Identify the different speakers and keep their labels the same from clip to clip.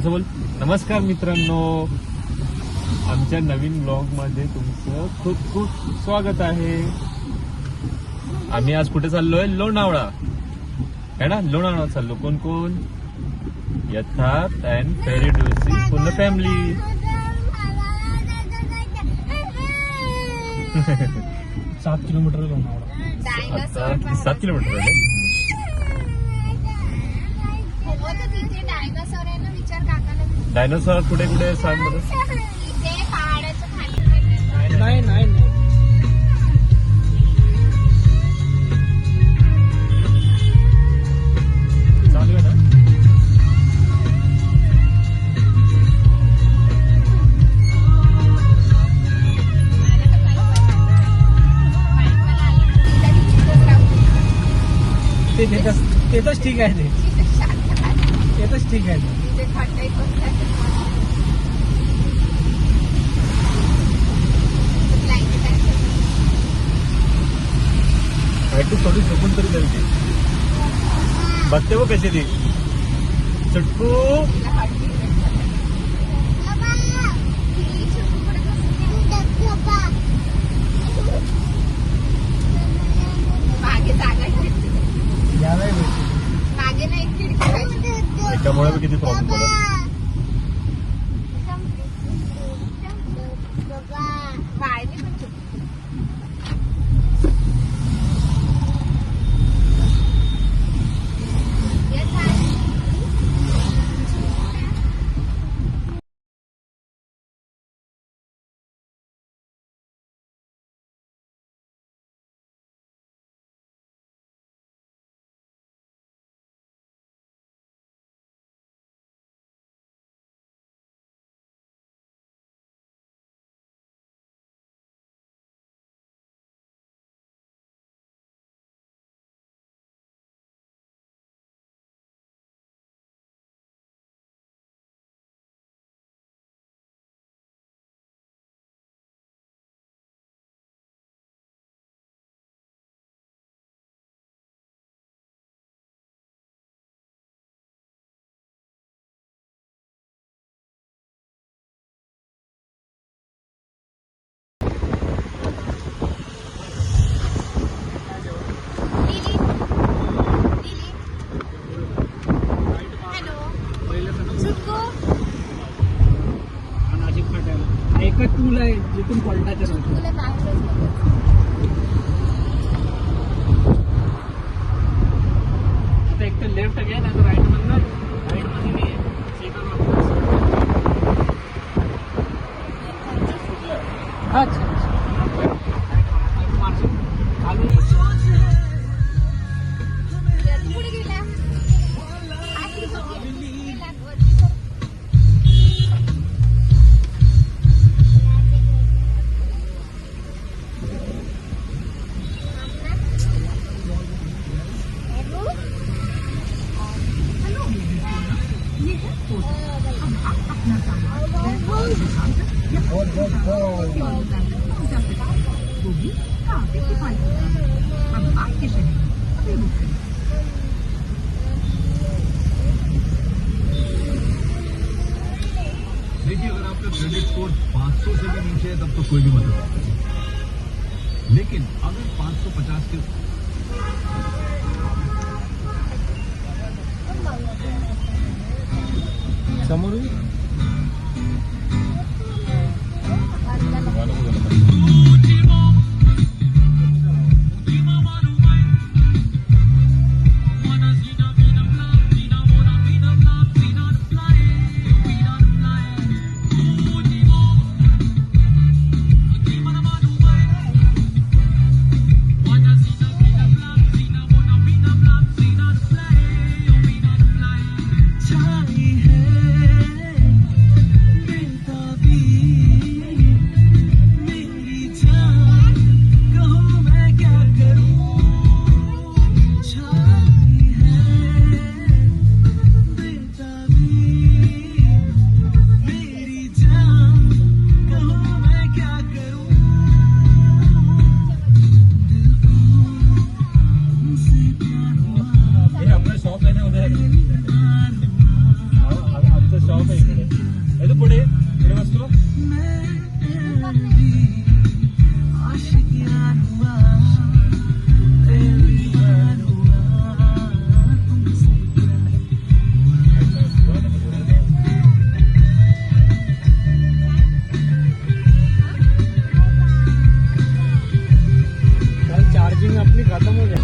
Speaker 1: असं बोल. नमस्कार मित्रांनो, आमच्या नवीन ब्लॉग मध्ये तुमचं खूप खूप स्वागत आहे. आम्ही आज कुठे चाललोय? लोणावळा है ना. लोणावळा चाललो. कोण कोण? यथार्थ अँड फेरी डोसी पूर्ण फॅमिली.
Speaker 2: 7 किलोमीटर लोणावळा.
Speaker 1: आता 7 किलोमीटर आहे. डायनोसॉर कुठे कुठे सांग बरं.
Speaker 2: नाही नाही
Speaker 1: चालू आहे ना.
Speaker 2: तेच ठीक आहे. तेच ठीक आहे.
Speaker 1: तू थोडी झोपून तरी जाईल. बघते वो कशी ती चटकू. त्याच्यामुळे किती प्रॉब्लेम झाला.
Speaker 2: एकच टूल आहे जिथून पलटायचं नव्हतं. आता एक तर लेफ्ट घ्या ना, तर राईट मधनं. राईट मध्ये नाही अच्छा
Speaker 3: देखिए, अगर आपका क्रेडिट स्कोर 500 से भी नीचे है तब तो कोई भी मदद नहीं है, लेकिन अगर 550 के
Speaker 2: समोर चार्जिंग अपनी खत्म हो गई.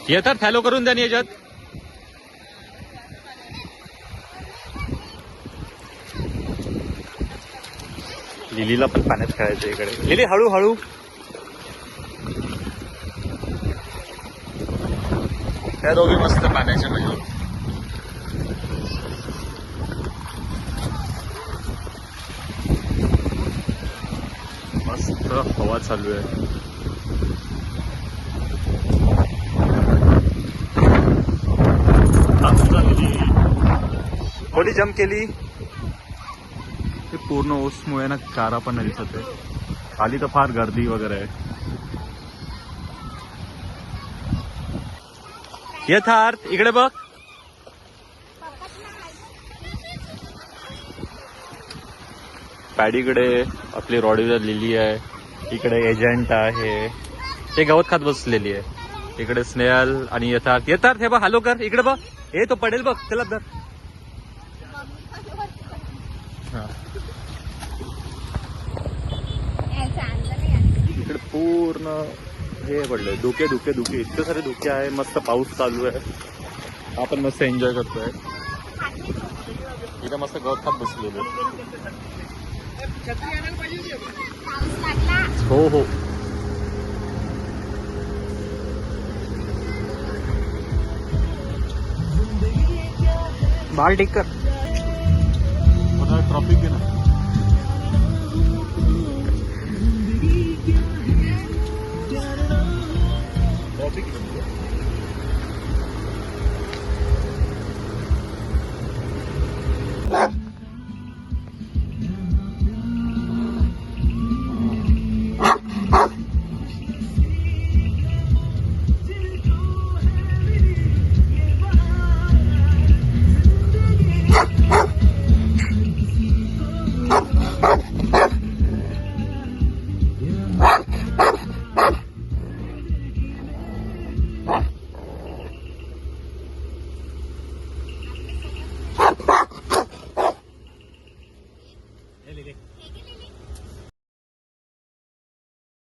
Speaker 1: येतात फॅलो करून द्या याच्यात. लिलीला पण पाण्यात खेळायचं इकडे. लिली हळू हळू. त्या दोघी मस्त पाण्याच्या म्हणजे मस्त हवा चालू आहे. कोणी जम्प केली ते पूर्ण ओसमुळे ना चारा पण नाही दिसत आहे. खाली तर फार गर्दी वगैरे आहे. यथार्थ इकडे बघ. पॅडीकडे आपली रॉडीवर लिली आहे. इकडे एजंट आहे. ते गवत खात बसलेली आहे. इकडे स्नेहल आणि यथार्थ. यथार्थ हे बघ हॅलो कर. इकडे बघ. हे तो पडेल बघ. चला धर. इकडे पूर्ण हे पडलंय धुके धुके धुके, इतके सारे धुके आहे. मस्त पाऊस चालू आहे, आपण मस्त एन्जॉय करतोय. इथं मस्त गवत खात बसलेलो. हो हो.
Speaker 2: बाल ठीक कर.
Speaker 1: ट्रॉफिक आहे ना. ट्रॉफिक